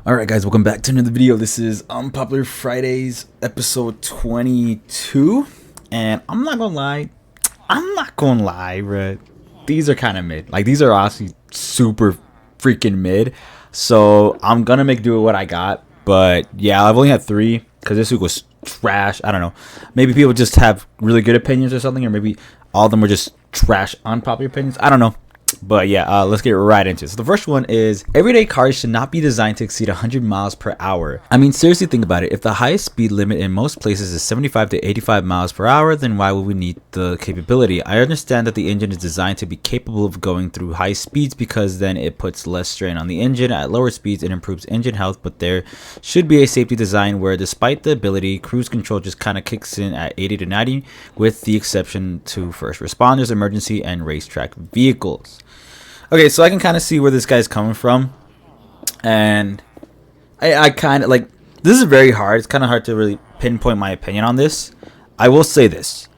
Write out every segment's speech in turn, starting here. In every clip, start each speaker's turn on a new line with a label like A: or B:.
A: Alright guys, welcome back to another video. This is Unpopular Fridays, episode 22. And I'm not gonna lie, bro. These are kind of mid. Like, these are honestly super freaking mid. So, I'm gonna make do with what I got. But, yeah, I've only had 3, because this week was trash. I don't know. Maybe people just have really good opinions or something, or maybe all of them were just trash, unpopular opinions. I don't know. But yeah, let's get right into it. So the first one is, everyday cars should not be designed to exceed 100 miles per hour. I mean, seriously, think about it. If the highest speed limit in most places is 75 to 85 miles per hour, then why would we need the capability? I understand that the engine is designed to be capable of going through high speeds because then it puts less strain on the engine. At lower speeds, it improves engine health, but there should be a safety design where, despite the ability, cruise control just kind of kicks in at 80 to 90, with the exception to first responders, emergency, and racetrack vehicles. Okay, so I can kind of see where this guy's coming from, and I kind of, like, this is very hard. It's kind of hard to really pinpoint my opinion on this. I will say this.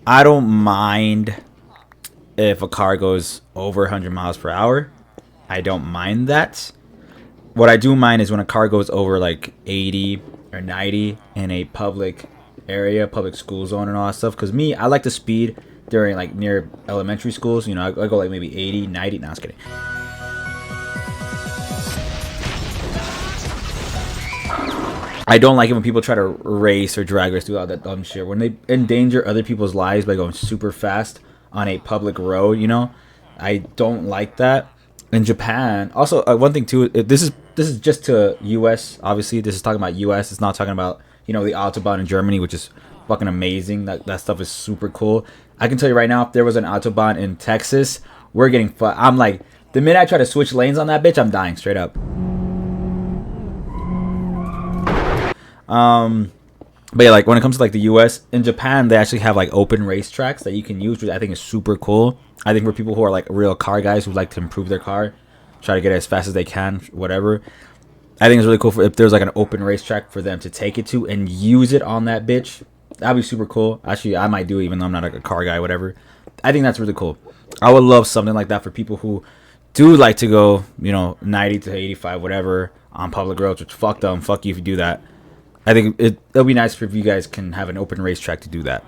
A: I don't mind if a car goes over 100 miles per hour. I don't mind that. What I do mind is when a car goes over, like, 80 or 90 in a public area, public school zone and all that stuff. Because me, I like to speed during, like, near elementary schools. You know, I go like maybe 80, 90. No, I was kidding. I don't like it when people try to race or drag race, do all that dumb shit. When they endanger other people's lives by going super fast on a public road, you know, I don't like that. In Japan, also, one thing too, this is just to US. Obviously, this is talking about US. It's not talking about, you know, the Autobahn in Germany, which is fucking amazing. That stuff is super cool. I can tell you right now, if there was an Autobahn in Texas, we're getting I'm like, the minute I try to switch lanes on that bitch, I'm dying straight up. But yeah, like, when it comes to, like, the US, in Japan, they actually have, like, open racetracks that you can use, which I think is super cool. I think for people who are, like, real car guys who like to improve their car, try to get it as fast as they can, whatever, I think it's really cool if there's, like, an open racetrack for them to take it to and use it on that bitch. That'd be super cool. Actually, I might do it, even though I'm not, like, a car guy, whatever. I think that's really cool. I would love something like that for people who do like to go, you know, 90 to 85, whatever, on public roads, which fuck them. Fuck you if you do that. I think it'll be nice if you guys can have an open racetrack to do that.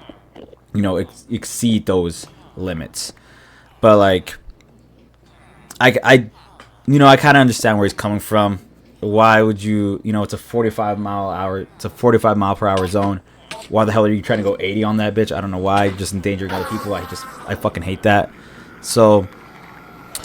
A: You know, exceed those limits. But, like, I you know, I kind of understand where he's coming from. Why would you, you know, it's a 45 mile per hour zone. Why the hell are you trying to go 80 on that bitch? I don't know why. Just endangering other people. I fucking hate that. So,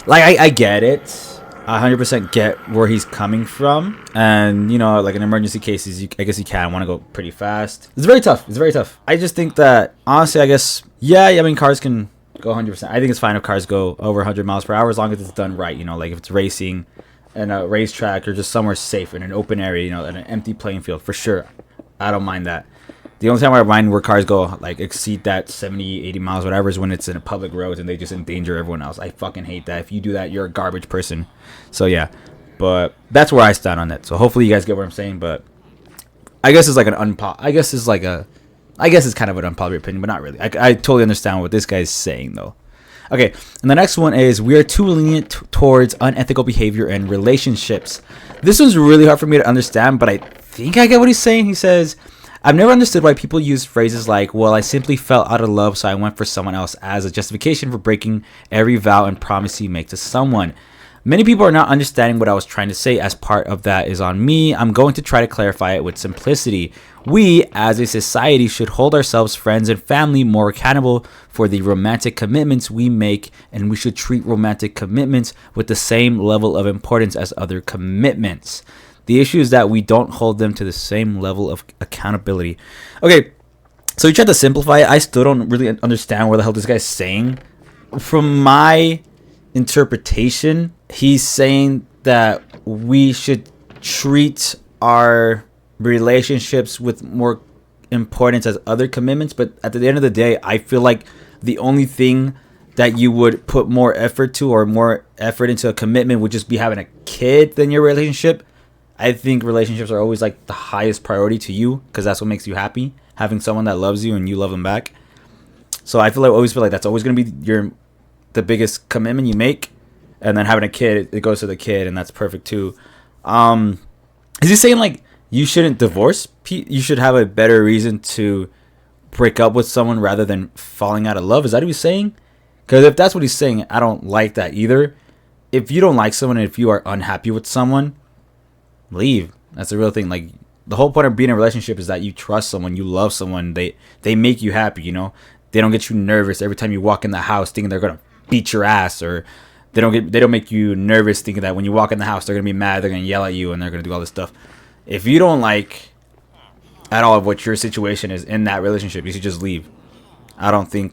A: like, I get it. I 100% get where he's coming from. And, you know, like, in emergency cases, I guess you can want to go pretty fast. It's very tough. I just think that, honestly, I guess, yeah, I mean, cars can go 100%. I think it's fine if cars go over 100 miles per hour as long as it's done right. You know, like, if it's racing in a racetrack or just somewhere safe in an open area, you know, in an empty playing field, for sure. I don't mind that. The only time I mind where cars go, like, exceed that 70, 80 miles, whatever, is when it's in a public road and they just endanger everyone else. I fucking hate that. If you do that, you're a garbage person. So, yeah. But that's where I stand on that. So, hopefully you guys get what I'm saying. But I guess it's like I guess it's kind of an unpopular opinion, but not really. I totally understand what this guy's saying, though. Okay, and the next one is, we are too lenient towards unethical behavior and relationships. This one's really hard for me to understand, but I think I get what he's saying. He says, I've never understood why people use phrases like, well, I simply fell out of love, so I went for someone else, as a justification for breaking every vow and promise you make to someone. Many people are not understanding what I was trying to say, as part of that is on me. I'm going to try to clarify it with simplicity. We, as a society, should hold ourselves, friends, and family more accountable for the romantic commitments we make, and we should treat romantic commitments with the same level of importance as other commitments. The issue is that we don't hold them to the same level of accountability. Okay, so he tried to simplify it. I still don't really understand what the hell this guy's saying. From my interpretation, he's saying that we should treat our relationships with more importance as other commitments. But at the end of the day, I feel like the only thing that you would put more effort to, or more effort into a commitment, would just be having a kid than your relationship. I think relationships are always, like, the highest priority to you, because that's what makes you happy, having someone that loves you and you love them back. So I always feel like that's always going to be the biggest commitment you make. And then having a kid, it goes to the kid, and that's perfect too. Is he saying like you shouldn't divorce? You should have a better reason to break up with someone rather than falling out of love? Is that what he's saying? Because if that's what he's saying, I don't like that either. If you don't like someone and if you are unhappy with someone, leave. That's the real thing. Like, the whole point of being in a relationship is that you trust someone, you love someone, they make you happy, you know? They don't get you nervous every time you walk in the house thinking they're gonna beat your ass, or they don't make you nervous thinking that when you walk in the house they're gonna be mad, they're gonna yell at you, and they're gonna do all this stuff. If you don't like at all of what your situation is in that relationship, you should just leave. I don't think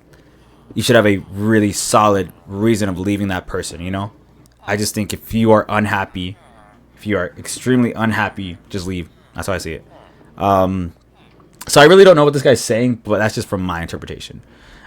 A: you should have a really solid reason of leaving that person, you know? I just think if you are unhappy, if you are extremely unhappy, just leave. That's how I see it. So I really don't know what this guy's saying, but that's just from my interpretation.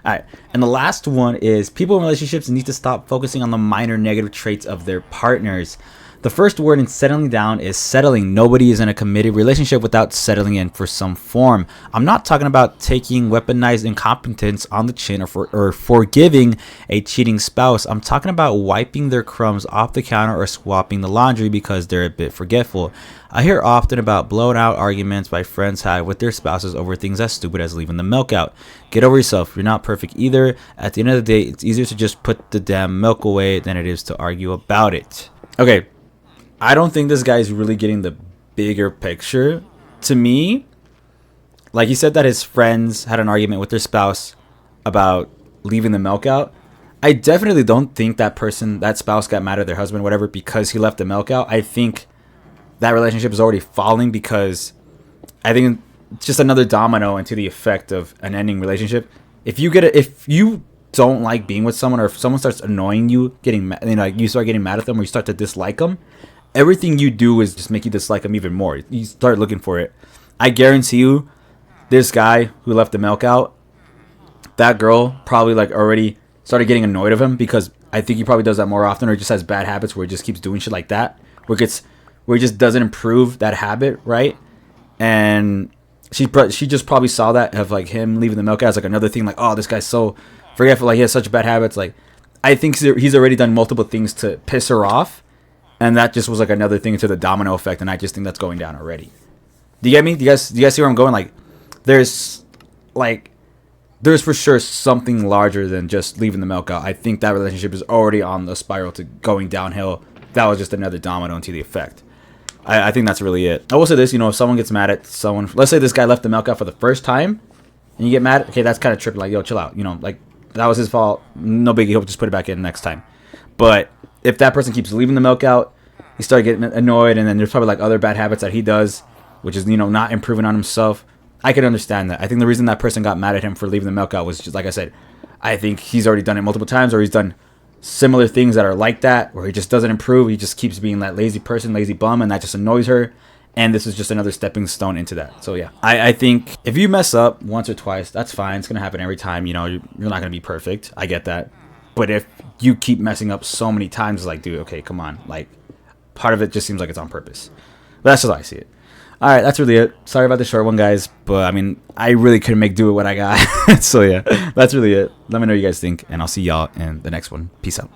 A: All right. And the last one is people in relationships need to stop focusing on the minor negative traits of their partners. The first word in settling down is settling. Nobody is in a committed relationship without settling in for some form. I'm not talking about taking weaponized incompetence on the chin or forgiving a cheating spouse. I'm talking about wiping their crumbs off the counter or swapping the laundry because they're a bit forgetful. I hear often about blown out arguments my friends have with their spouses over things as stupid as leaving the milk out. Get over yourself. You're not perfect either. At the end of the day, it's easier to just put the damn milk away than it is to argue about it. Okay. I don't think this guy's really getting the bigger picture. To me, like, he said that his friends had an argument with their spouse about leaving the milk out. I definitely don't think that spouse got mad at their husband, whatever, because he left the milk out. I think that relationship is already falling because I think it's just another domino into the effect of an ending relationship. If you don't like being with someone, or if someone starts annoying you, like you start getting mad at them, or you start to dislike them, everything you do is just make you dislike them even more. You start looking for it. I guarantee you, this guy who left the milk out, that girl probably like already started getting annoyed of him, because I think he probably does that more often, or he just has bad habits where he just keeps doing shit like that, where he just doesn't improve that habit, right? And she just probably saw that of like him leaving the milk out as like another thing, like, oh, this guy's so forgetful, like he has such bad habits. Like, I think he's already done multiple things to piss her off. And that just was like another thing to the domino effect, and I just think that's going down already. Do you get me? Do you guys see where I'm going? Like, there's for sure something larger than just leaving the milk out. I think that relationship is already on the spiral to going downhill. That was just another domino into the effect. I think that's really it. I will say this, if someone gets mad at someone, let's say this guy left the milk out for the first time, and you get mad, okay, that's kind of tripping. Like, yo, chill out. Like, that was his fault. No biggie. He'll just put it back in next time. But if that person keeps leaving the milk out, he started getting annoyed, and then there's probably like other bad habits that he does, which is, not improving on himself. I can understand that. I think the reason that person got mad at him for leaving the milk out was just, like I said, I think he's already done it multiple times, or he's done similar things that are like that, where he just doesn't improve. He just keeps being that lazy person, lazy bum, and that just annoys her. And this is just another stepping stone into that. So yeah, I think if you mess up once or twice, that's fine. It's going to happen every time. You're not going to be perfect. I get that. But if you keep messing up so many times, it's like, dude, okay, come on. Like, part of it just seems like it's on purpose. But that's just how I see it. All right, that's really it. Sorry about the short one, guys. But, I mean, I really couldn't make do with what I got. So, yeah, that's really it. Let me know what you guys think, and I'll see y'all in the next one. Peace out.